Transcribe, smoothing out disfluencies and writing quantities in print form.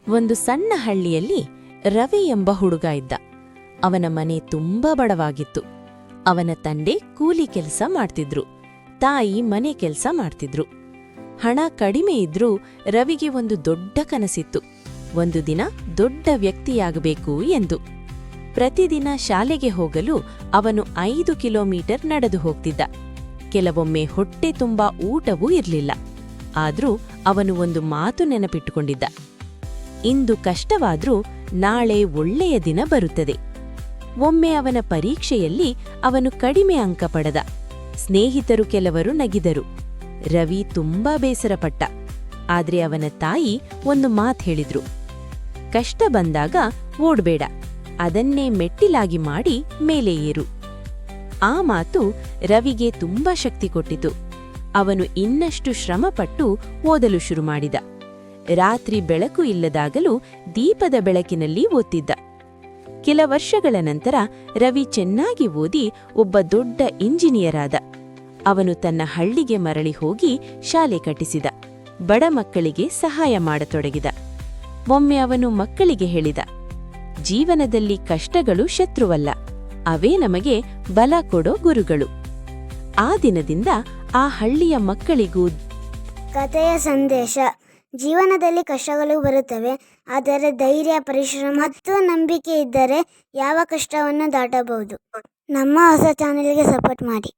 ಒಂದು ಸಣ್ಣ ಹಳ್ಳಿಯಲ್ಲಿ ರವಿ ಎಂಬ ಹುಡುಗ ಇದ್ದ. ಅವನ ಮನೆ ತುಂಬಾ ಬಡವಾಗಿತ್ತು. ಅವನ ತಂದೆ ಕೂಲಿ ಕೆಲಸ ಮಾಡ್ತಿದ್ರು, ತಾಯಿ ಮನೆ ಕೆಲಸ ಮಾಡ್ತಿದ್ರು. ಹಣ ಕಡಿಮೆ ಇದ್ರೂ ರವಿಗೆ ಒಂದು ದೊಡ್ಡ ಕನಸಿತ್ತು. ಒಂದು ದಿನ ದೊಡ್ಡ ವ್ಯಕ್ತಿಯಾಗಬೇಕು ಎಂದು. ಪ್ರತಿದಿನ ಶಾಲೆಗೆ ಹೋಗಲು ಅವನು 5 ಕಿಲೋಮೀಟರ್ ನಡೆದು ಹೋಗ್ತಿದ್ದ. ಕೆಲವೊಮ್ಮೆ ಹೊಟ್ಟೆ ತುಂಬಾ ಊಟವೂ ಇರಲಿಲ್ಲ. ಆದ್ರೂ ಅವನು ಒಂದು ಮಾತು ನೆನಪಿಟ್ಟುಕೊಂಡಿದ್ದ. ಇಂದು ಕಷ್ಟವಾದ್ರೂ ನಾಳೆ ಒಳ್ಳೆಯ ದಿನ ಬರುತ್ತದೆ. ಒಮ್ಮೆ ಅವನ ಪರೀಕ್ಷೆಯಲ್ಲಿ ಅವನು ಕಡಿಮೆ ಅಂಕ ಪಡೆದ. ಸ್ನೇಹಿತರು ಕೆಲವರು ನಗಿದರು. ರವಿ ತುಂಬಾ ಬೇಸರಪಟ್ಟ. ಆದ್ರೆ ಅವನ ತಾಯಿ ಒಂದು ಮಾತು ಹೇಳಿದ್ರು: ಕಷ್ಟ ಬಂದಾಗ ಓಡ್ಬೇಡ, ಅದನ್ನೇ ಮೆಟ್ಟಿಲಾಗಿ ಮಾಡಿ ಮೇಲೆ ಏರು. ಆ ಮಾತು ರವಿಗೆ ತುಂಬಾ ಶಕ್ತಿ ಕೊಟ್ಟಿತು. ಅವನು ಇನ್ನಷ್ಟು ಶ್ರಮಪಟ್ಟು ಓದಲು ಶುರು ಮಾಡಿದ. ರಾತ್ರಿ ಬೆಳಕು ಇಲ್ಲದಾಗಲೂ ದೀಪದ ಬೆಳಕಿನಲ್ಲಿ ಓದ್ತಿದ್ದ. ಕೆಲ ವರ್ಷಗಳ ನಂತರ ರವಿ ಚೆನ್ನಾಗಿ ಓದಿ ಒಬ್ಬ ದೊಡ್ಡ ಇಂಜಿನಿಯರ್ ಆದ. ಅವನು ತನ್ನ ಹಳ್ಳಿಗೆ ಮರಳಿ ಹೋಗಿ ಶಾಲೆ ಕಟ್ಟಿಸಿದ. ಬಡ ಮಕ್ಕಳಿಗೆ ಸಹಾಯ ಮಾಡತೊಡಗಿದ. ಒಮ್ಮೆ ಅವನು ಮಕ್ಕಳಿಗೆ ಹೇಳಿದ: ಜೀವನದಲ್ಲಿ ಕಷ್ಟಗಳು ಶತ್ರುವಲ್ಲ, ಅವೇ ನಮಗೆ ಬಲ ಕೊಡೋ ಗುರುಗಳು. ಆ ದಿನದಿಂದ ಆ ಹಳ್ಳಿಯ ಮಕ್ಕಳಿಗೂ ಕಥೆಯ ಸಂದೇಶ: ಜೀವನದಲ್ಲಿ ಕಷ್ಟಗಳು ಬರುತ್ತವೆ, ಆದರೆ ಧೈರ್ಯ, ಪರಿಶ್ರಮ ಮತ್ತು ನಂಬಿಕೆ ಇದ್ದರೆ ಯಾವ ಕಷ್ಟವನ್ನು ದಾಟಬಹುದು. ನಮ್ಮ ಹೊಸ ಚಾನೆಲ್ಗೆ ಸಪೋರ್ಟ್ ಮಾಡಿ.